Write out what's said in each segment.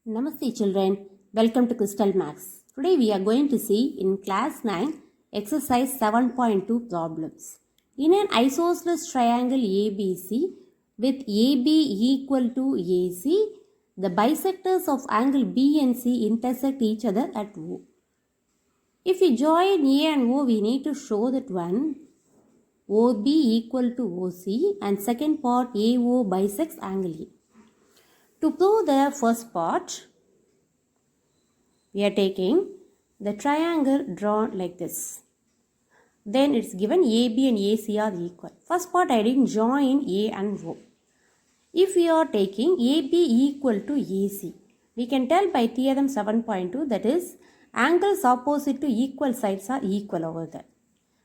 Namaste children, welcome to Crystal Max. Today we are going to see in class 9 exercise 7.2 problems. In an isosceles triangle ABC with AB equal to AC, the bisectors of angle B and C intersect each other at O. If we join A and O, we need to show that one OB equal to OC and second part AO bisects angle A. To prove the first part, we are taking the triangle drawn like this. Then it's given AB and AC are equal. First part I didn't join A and O. If we are taking AB equal to AC, we can tell by theorem 7.2 that is angles opposite to equal sides are equal over there.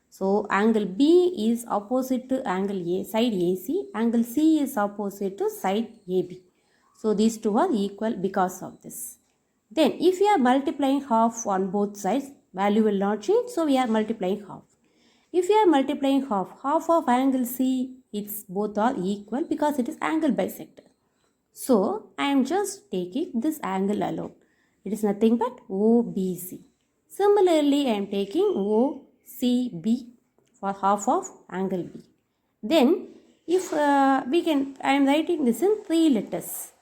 So angle B is opposite to angle A, side AC. Angle C is opposite to side AB. So these two are equal because of this. Then if we are multiplying half on both sides, value will not change. So we are multiplying half. If we are multiplying half of angle C, it's both are equal because it is angle bisector. So I am just taking this angle alone. It is nothing but OBC. Similarly, I am taking OCB for half of angle B. Then if I am writing this in 3 letters.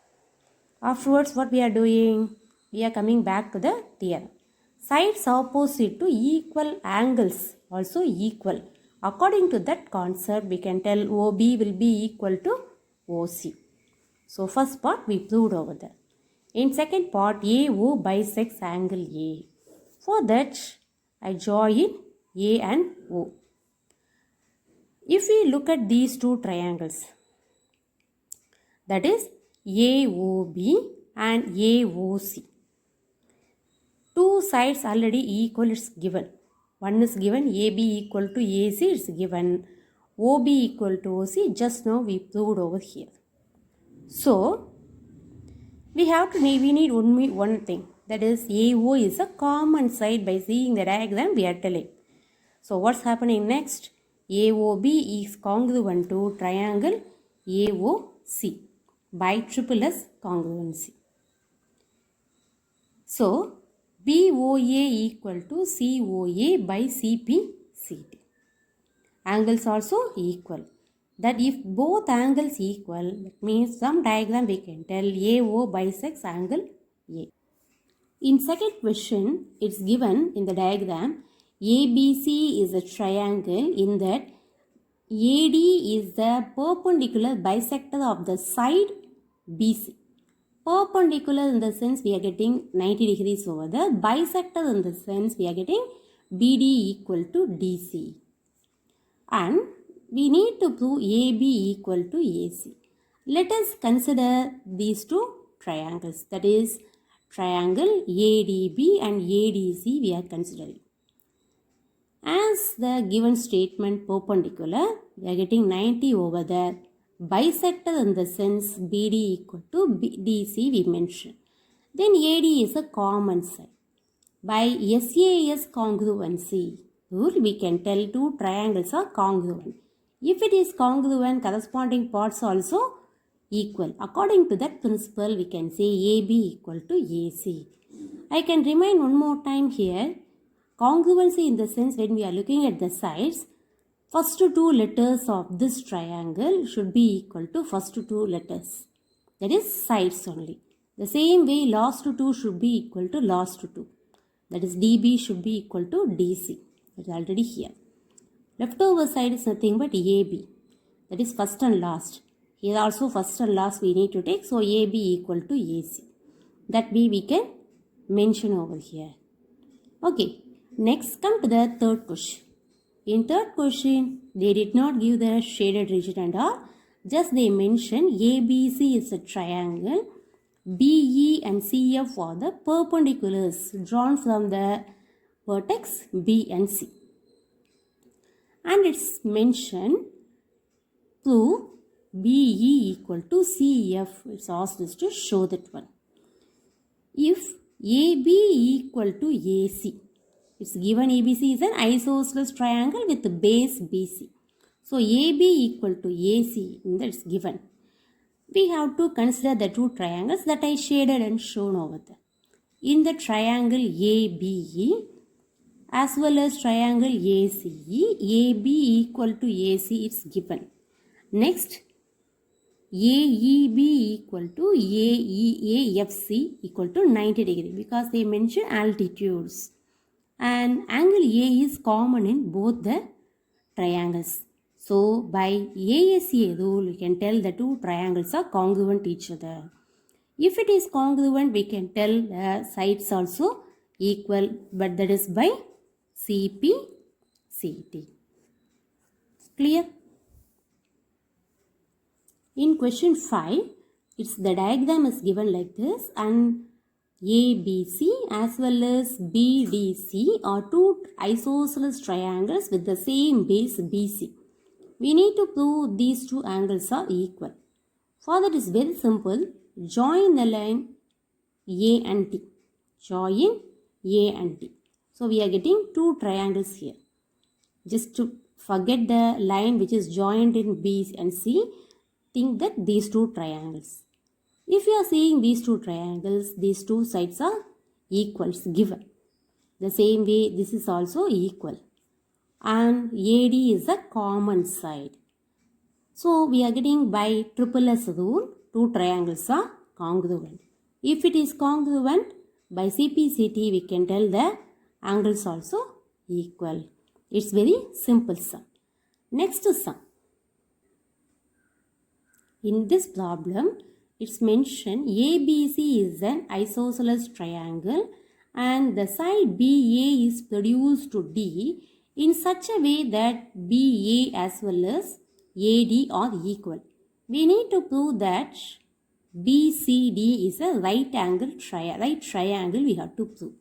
Afterwards, what we are doing? We are coming back to the theorem. Sides opposite to equal angles also equal. According to that concept, we can tell OB will be equal to OC. So first part we proved over there. In second part, AO bisects angle A. For that, I join A and O. If we look at these two triangles, that is AOB and AOC. Two sides already equal is given. One is given AB equal to AC is given. OB equal to OC just now we proved over here. So we need only one thing, that is AO is a common side. By seeing the diagram we are telling. So what's happening next? AOB is congruent to triangle AOC by triple S congruency. So BOA equal to COA by CPCT. Angles also equal. That if both angles equal, that means some diagram we can tell AO bisects angle A. In second question, it's given in the diagram ABC is a triangle in that AD is the perpendicular bisector of the side BC. Perpendicular in the sense we are getting 90 degrees over there. Bisector in the sense we are getting BD equal to DC. And we need to prove AB equal to AC. Let us consider these two triangles. That is triangle ADB and ADC we are considering. As the given statement perpendicular, we are getting 90 over there. Bisector in the sense BD equal to DC we mentioned. Then AD is a common side. By SAS congruency rule, we can tell two triangles are congruent. If it is congruent, corresponding parts also equal. According to that principle, we can say AB equal to AC. I can remind one more time here. Congruency in the sense when we are looking at the sides, first two letters of this triangle should be equal to first two letters. That is sides only. The same way last two should be equal to last two. That is DB should be equal to DC. That is already here. Leftover side is nothing but AB. That is first and last. Here also first and last we need to take. So AB equal to AC. That way we can mention over here. Okay. Next come to the third question. In third question, they did not give the shaded region and all. Just they mention ABC is a triangle. BE and CF are the perpendiculars drawn from the vertex B and C. And it's mentioned prove BE equal to CF. It's asked us to show that one. If AB equal to AC, it's given ABC is an isosceles triangle with base BC. So AB equal to AC, that's given. we have to consider the two triangles that I shaded and shown over there. In the triangle ABE as well as triangle ACE, AB equal to AC is given. Next, AEB equal to AEAFC equal to 90 degree because they mention altitudes. And angle A is common in both the triangles. So by ASA rule, we can tell the two triangles are congruent each other. If it is congruent, we can tell the sides also equal, but that is by CP, CT. Clear? In question 5, the diagram is given like this, and ABC as well as BDC are two isosceles triangles with the same base BC. We need to prove these two angles are equal. For that is very simple. Join the line A and T. Join A and T. So we are getting two triangles here. Just to forget the line which is joined in B and C, think that these two triangles. If you are seeing these two triangles, these two sides are equals given. The same way this is also equal. And AD is a common side. So we are getting by triple S rule, two triangles are congruent. If it is congruent, by CPCT we can tell the angles also equal. It's very simple sum. Next sum. In this problem, it's mentioned ABC is an isosceles triangle and the side BA is produced to D in such a way that BA as well as AD are equal. We need to prove that BCD is a right triangle we have to prove.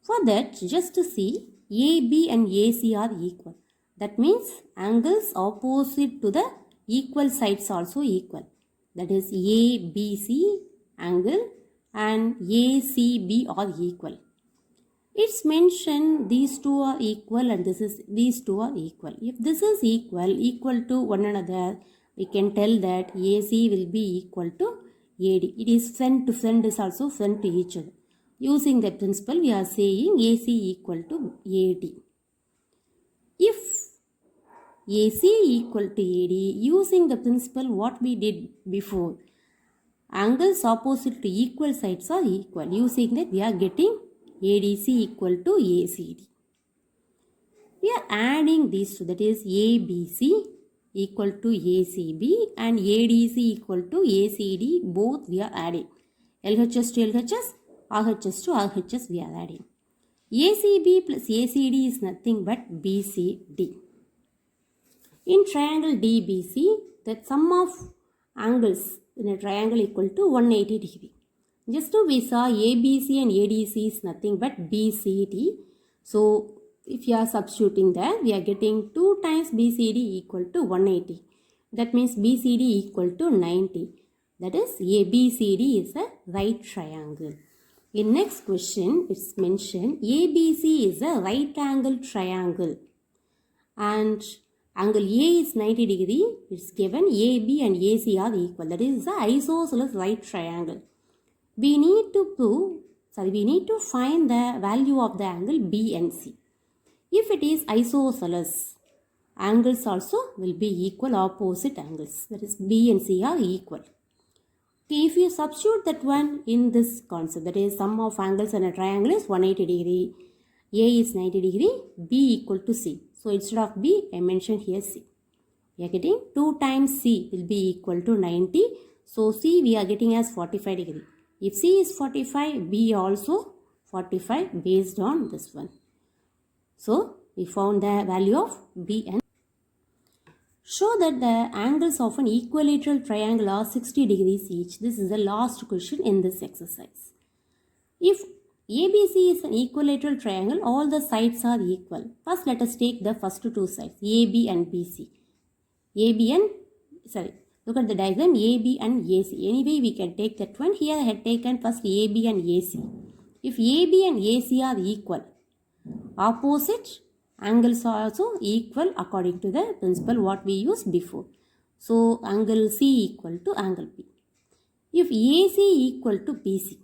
For that, just to see AB and AC are equal. That means angles opposite to the equal sides also equal. That is ABC angle and ACB are equal. It's mentioned these two are equal and these two are equal. If this is equal to one another, we can tell that AC will be equal to AD. It is friend to friend is also friend to each other. Using the principle, we are saying AC equal to AD. If AC equal to AD, using the principle what we did before, angles opposite to equal sides are equal. Using that, we are getting ADC equal to ACD. We are adding these two, that is ABC equal to ACB and ADC equal to ACD, both we are adding. LHS to LHS, RHS to RHS we are adding. ACB plus ACD is nothing but BCD. In triangle DBC, the sum of angles in a triangle equal to 180 degree. Just now we saw ABC and ADC is nothing but BCD. So if you are substituting that, we are getting 2 times BCD equal to 180. That means BCD equal to 90. That is ABCD is a right triangle. In next question, it's mentioned ABC is a right angle triangle. And angle A is 90 degree. It's given AB and AC are equal. That is the isosceles right triangle. We need to find the value of the angle B and C. If it is isosceles, angles also will be equal, opposite angles. That is B and C are equal. Okay, if you substitute that one in this concept, that is sum of angles in a triangle is 180 degree, A is 90 degree, B equal to C. So instead of B, I mentioned here C. We are getting 2 times C will be equal to 90. So C we are getting as 45 degree. If C is 45, B also 45 based on this one. So we found the value of B and show that the angles of an equilateral triangle are 60 degrees each. This is the last question in this exercise. If ABC is an equilateral triangle, all the sides are equal. First let us take the first two sides, AB and BC. Look at the diagram, AB and AC. Anyway, we can take that one. Here I had taken first AB and AC. If AB and AC are equal, opposite angles are also equal according to the principle what we used before. So angle C equal to angle P. If AC equal to BC,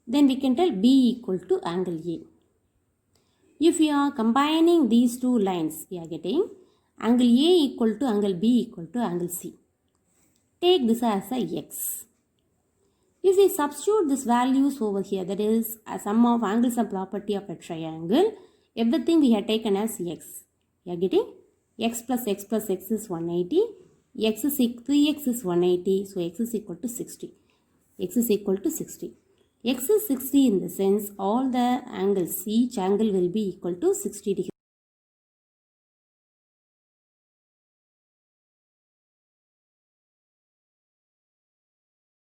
then we can tell B equal to angle A. If we are combining these two lines, we are getting angle A equal to angle B equal to angle C. Take this as a X. If we substitute these values over here, that is a sum of angles and property of a triangle, everything we have taken as X. We are getting X plus X plus X is 180. X is 3X is 180. So X is equal to 60. X is equal to 60. X is 60 in the sense all the angles, each angle will be equal to 60 degrees.